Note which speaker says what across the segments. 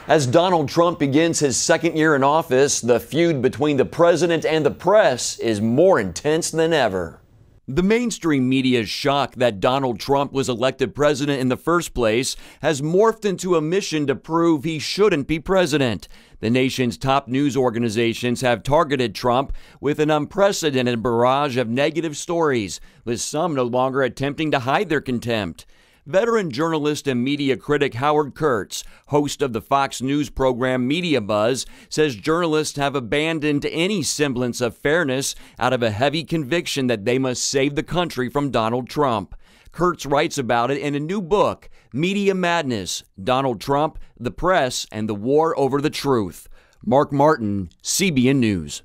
Speaker 1: As Donald Trump begins his second year in office, the feud between the president and the press is more intense than ever. The mainstream media's shock that Donald Trump was elected president in the first place has morphed into a mission to prove he shouldn't be president. The nation's top news organizations have targeted Trump with an unprecedented barrage of negative stories, with some no longer attempting to hide their contempt. Veteran journalist and media critic Howard Kurtz, host of the Fox News program Media Buzz, says journalists have abandoned any semblance of fairness out of a heavy conviction that they must save the country from Donald Trump. Kurtz writes about it in a new book, Media Madness: Donald Trump, the Press, and the War Over the Truth. Mark Martin, CBN News.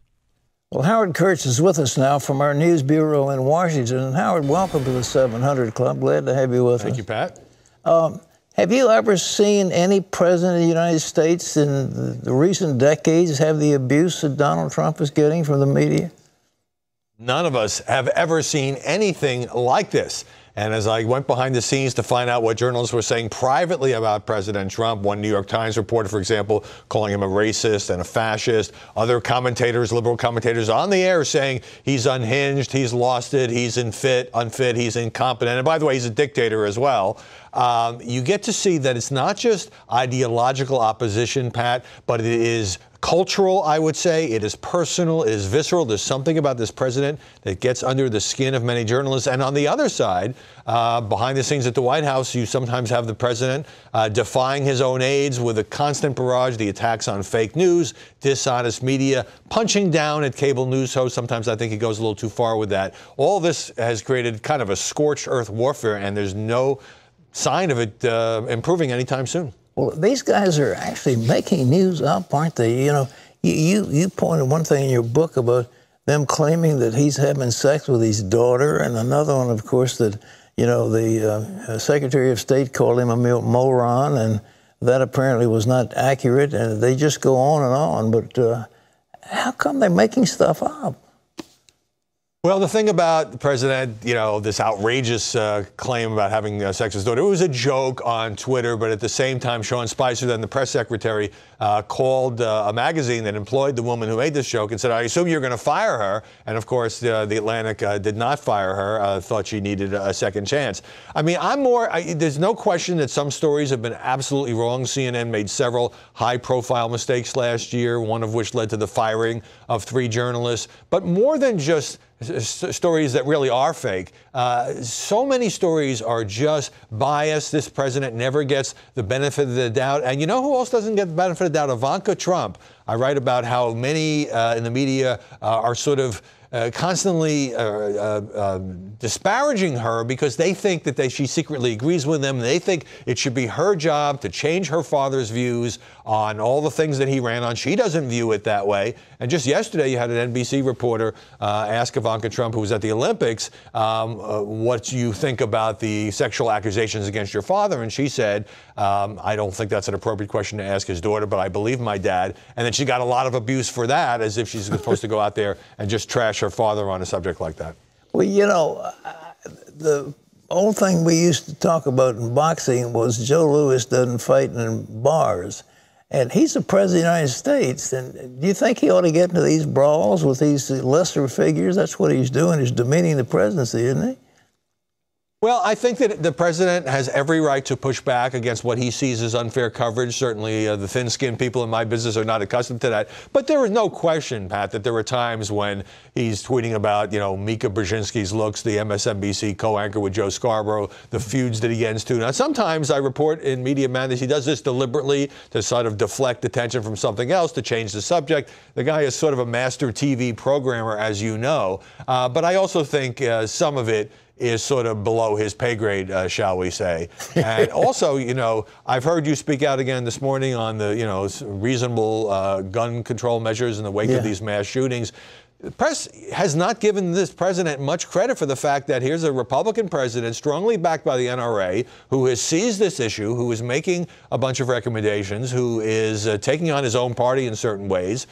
Speaker 2: Well, Howard Kurtz is with us now from our news bureau in Washington. And Howard, welcome to the 700 Club. Glad to have you with us.
Speaker 3: Thank you, Pat.
Speaker 2: Have you ever seen any president of the United States in the recent decades have the abuse that Donald Trump is getting from the media?
Speaker 3: None of us have ever seen anything like this. And as I went behind the scenes to find out what journalists were saying privately about President Trump, one New York Times reporter, for example, calling him a racist and a fascist. Other commentators, liberal commentators on the air saying he's unhinged, he's lost it, he's unfit, he's incompetent. And by the way, he's a dictator as well. You get to see that it's not just ideological opposition, Pat, but it is cultural, I would say. It is personal. It is visceral. There's something about this president that gets under the skin of many journalists. And on the other side, behind the scenes at the White House, you sometimes have the president defying his own aides with a constant barrage, the attacks on fake news, dishonest media, punching down at cable news hosts. Sometimes I think he goes a little too far with that. All this has created kind of a scorched earth warfare, and there's no sign of it improving anytime soon.
Speaker 2: Well, these guys are actually making news up, aren't they? You know, you pointed one thing in your book about them claiming that he's having sex with his daughter, and another one, of course, that, you know, the Secretary of State called him a moron, and that apparently was not accurate, and they just go on and on. But how come they're making stuff up?
Speaker 3: Well, the thing about the president, you know, this outrageous claim about having sex with his daughter, it was a joke on Twitter, but at the same time, Sean Spicer, then the press secretary, called a magazine that employed the woman who made this joke and said, I assume you're going to fire her. And of course, the Atlantic did not fire her, thought she needed a second chance. I mean, there's no question that some stories have been absolutely wrong. CNN made several high-profile mistakes last year, one of which led to the firing of 3 journalists. But more than just stories that really are fake. So many stories are just biased. This president never gets the benefit of the doubt. And you know who else doesn't get the benefit of the doubt? Ivanka Trump. I write about how many in the media are sort of constantly disparaging her because they think that she secretly agrees with them. They think it should be her job to change her father's views on all the things that he ran on. She doesn't view it that way. And just yesterday, you had an NBC reporter ask Ivanka Trump, who was at the Olympics, what you think about the sexual accusations against your father. And she said, I don't think that's an appropriate question to ask his daughter, but I believe my dad. And then she got a lot of abuse for that, as if she's supposed to go out there and just trash her father on a subject like that.
Speaker 2: Well, you know, the old thing we used to talk about in boxing was Joe Louis doesn't fight in bars. And he's the president of the United States. And do you think he ought to get into these brawls with these lesser figures? That's what he's doing. He's demeaning the presidency, isn't he?
Speaker 3: Well, I think that the president has every right to push back against what he sees as unfair coverage. Certainly, the thin-skinned people in my business are not accustomed to that. But there is no question, Pat, that there are times when he's tweeting about, you know, Mika Brzezinski's looks, the MSNBC co-anchor with Joe Scarborough, the feuds that he gets into. Now, sometimes I report in Media Madness he does this deliberately to sort of deflect attention from something else, to change the subject. The guy is sort of a master TV programmer, as you know. But I also think some of it is sort of below his pay grade, shall we say. And also, you know, I've heard you speak out again this morning on the, you know, reasonable gun control measures in the wake of these mass shootings. The press has not given this president much credit for the fact that here's a Republican president strongly backed by the NRA who has seized this issue, who is making a bunch of recommendations, who is taking on his own party in certain ways.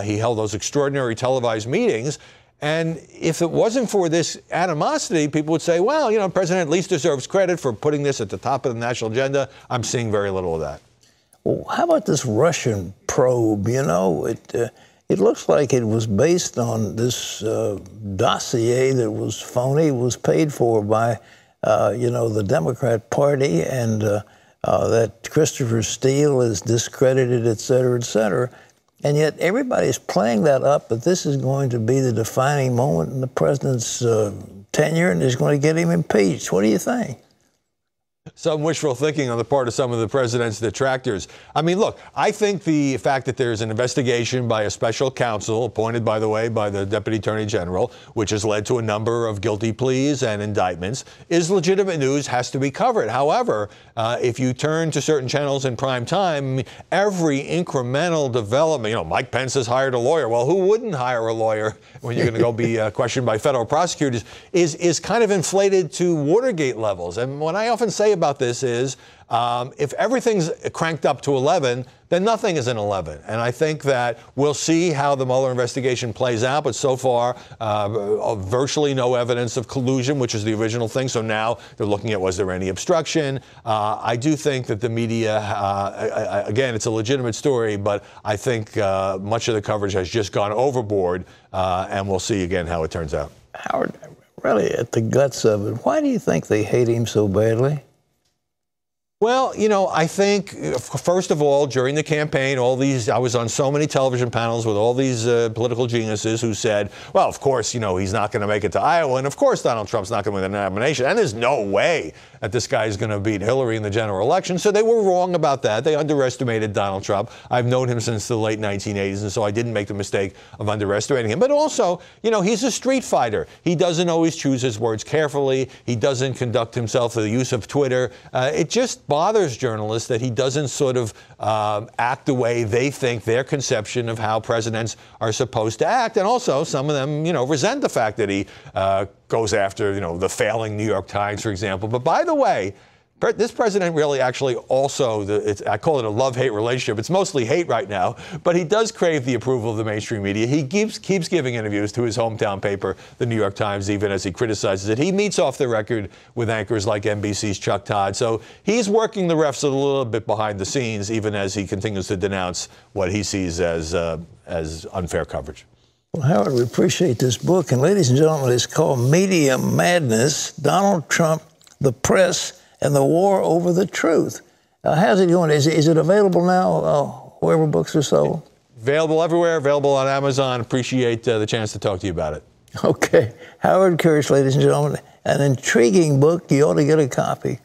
Speaker 3: He held those extraordinary televised meetings. And if it wasn't for this animosity, people would say, well, you know, the president at least deserves credit for putting this at the top of the national agenda. I'm seeing very little of that.
Speaker 2: well, how about this Russian probe? You know, it looks like it was based on this dossier that was phony, was paid for by, the Democrat Party, and that Christopher Steele is discredited, et cetera, et cetera. And yet everybody's playing that up, that this is going to be the defining moment in the president's tenure, and is going to get him impeached. What do you think?
Speaker 3: Some wishful thinking on the part of some of the president's detractors. I mean, look, I think the fact that there's an investigation by a special counsel, appointed, by the way, by the Deputy Attorney General, which has led to a number of guilty pleas and indictments, is legitimate news, has to be covered. However, if you turn to certain channels in prime time, every incremental development, Mike Pence has hired a lawyer. Well, who wouldn't hire a lawyer when you're going to go be questioned by federal prosecutors, is kind of inflated to Watergate levels. And what I often say about this is, if everything's cranked up to 11, then nothing is an 11. And I think that we'll see how the Mueller investigation plays out. But so far, virtually no evidence of collusion, which is the original thing. So now they're looking at, was there any obstruction? I do think that the media, again, it's a legitimate story, but I think much of the coverage has just gone overboard. And we'll see again how it turns out.
Speaker 2: Howard, really at the guts of it, why do you think they hate him so badly?
Speaker 3: Well, I think, first of all, during the campaign, I was on so many television panels with all these political geniuses who said, well, of course, he's not going to make it to Iowa. And of course, Donald Trump's not going to win the nomination. And there's no way that this guy is going to beat Hillary in the general election. So they were wrong about that. They underestimated Donald Trump. I've known him since the late 1980s. And so I didn't make the mistake of underestimating him. But also, he's a street fighter. He doesn't always choose his words carefully. He doesn't conduct himself with the use of Twitter. It just bothers journalists that he doesn't sort of act the way they think, their conception of how presidents are supposed to act. And also, some of them, resent the fact that he goes after, the failing New York Times, for example. But by the way, this president really actually also, I call it a love-hate relationship. It's mostly hate right now, but he does crave the approval of the mainstream media. He keeps giving interviews to his hometown paper, the New York Times, even as he criticizes it. He meets off the record with anchors like NBC's Chuck Todd. So he's working the refs a little bit behind the scenes, even as he continues to denounce what he sees as unfair coverage.
Speaker 2: Well, Howard, we appreciate this book. And ladies and gentlemen, it's called Media Madness, Donald Trump, the Press, and the War Over the Truth. How's it going? Is it available now, wherever books are sold?
Speaker 3: Available everywhere, available on Amazon. Appreciate the chance to talk to you about it.
Speaker 2: Okay. Howard Kirsch, ladies and gentlemen, an intriguing book. You ought to get a copy.